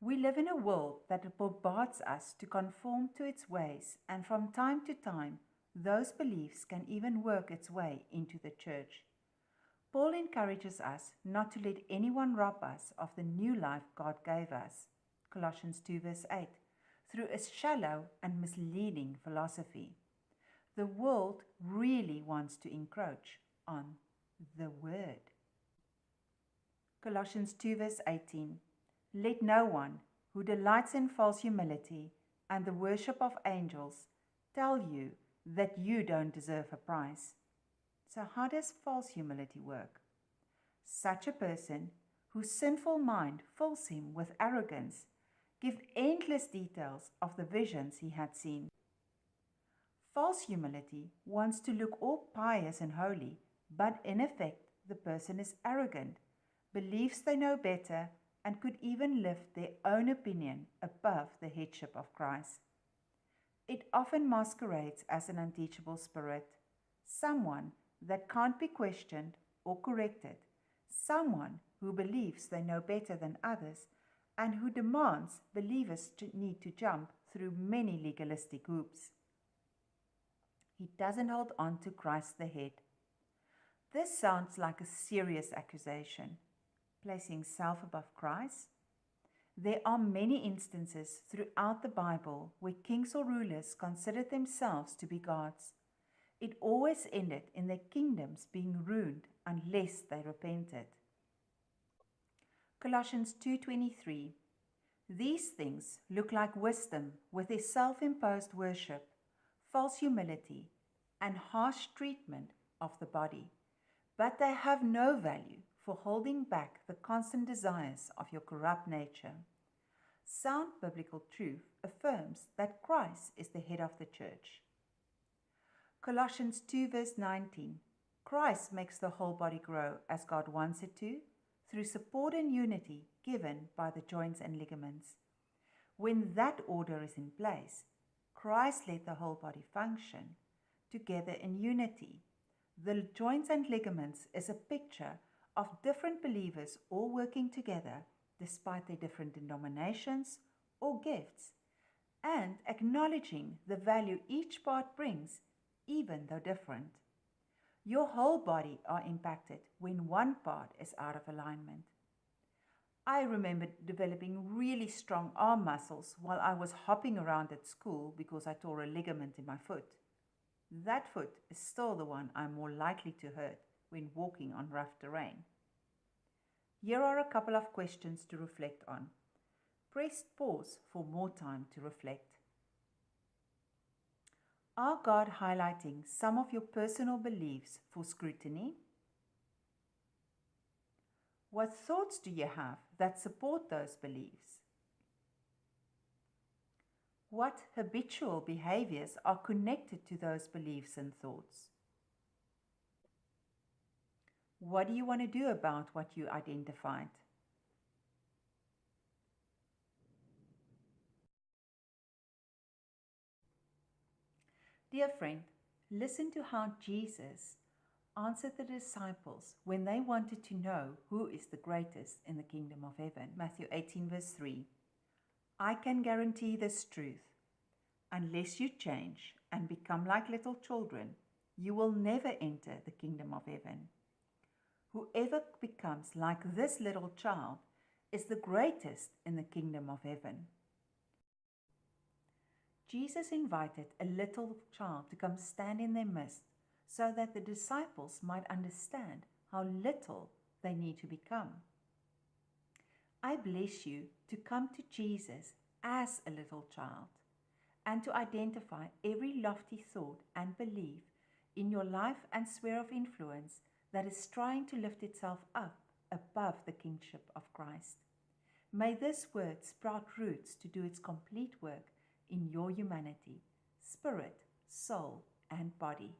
We live in a world that bombards us to conform to its ways, and from time to time, those beliefs can even work its way into the church. Paul encourages us not to let anyone rob us of the new life God gave us, Colossians 2 verse 8, through a shallow and misleading philosophy. The world really wants to encroach on the Word. Colossians 2 verse 18, let no one who delights in false humility and the worship of angels tell you that you don't deserve a prize. So how does false humility work? Such a person whose sinful mind fills him with arrogance gives endless details of the visions he had seen. False humility wants to look all pious and holy, but in effect the person is arrogant, believes they know better, and could even lift their own opinion above the headship of Christ. It often masquerades as an unteachable spirit, someone that can't be questioned or corrected, someone who believes they know better than others and who demands believers to need to jump through many legalistic hoops. He doesn't hold on to Christ the head. This sounds like a serious accusation, placing self above Christ. There are many instances throughout the Bible where kings or rulers considered themselves to be gods. It always ended in their kingdoms being ruined unless they repented. Colossians 2:23. These things look like wisdom with their self-imposed worship, false humility, and harsh treatment of the body, but they have no value for holding back the constant desires of your corrupt nature. Sound biblical truth affirms that Christ is the head of the church. Colossians 2 verse 19. Christ makes the whole body grow as God wants it to, through support and unity given by the joints and ligaments. When that order is in place, Christ let the whole body function together in unity. The joints and ligaments is a picture of different believers all working together despite their different denominations or gifts, and acknowledging the value each part brings, even though different. Your whole body are impacted when one part is out of alignment. I remember developing really strong arm muscles while I was hopping around at school because I tore a ligament in my foot. That foot is still the one I'm more likely to hurt when walking on rough terrain. Here are a couple of questions to reflect on. Press pause for more time to reflect. Are God highlighting some of your personal beliefs for scrutiny? What thoughts do you have that support those beliefs? What habitual behaviors are connected to those beliefs and thoughts? What do you want to do about what you identified? Dear friend, listen to how Jesus answered the disciples when they wanted to know who is the greatest in the kingdom of heaven. Matthew 18 verse 3. I can guarantee this truth. Unless you change and become like little children, you will never enter the kingdom of heaven. Whoever becomes like this little child is the greatest in the kingdom of heaven. Jesus invited a little child to come stand in their midst so that the disciples might understand how little they need to become. I bless you to come to Jesus as a little child and to identify every lofty thought and belief in your life and sphere of influence that is trying to lift itself up above the kingship of Christ. May this word sprout roots to do its complete work in your humanity, spirit, soul, and body.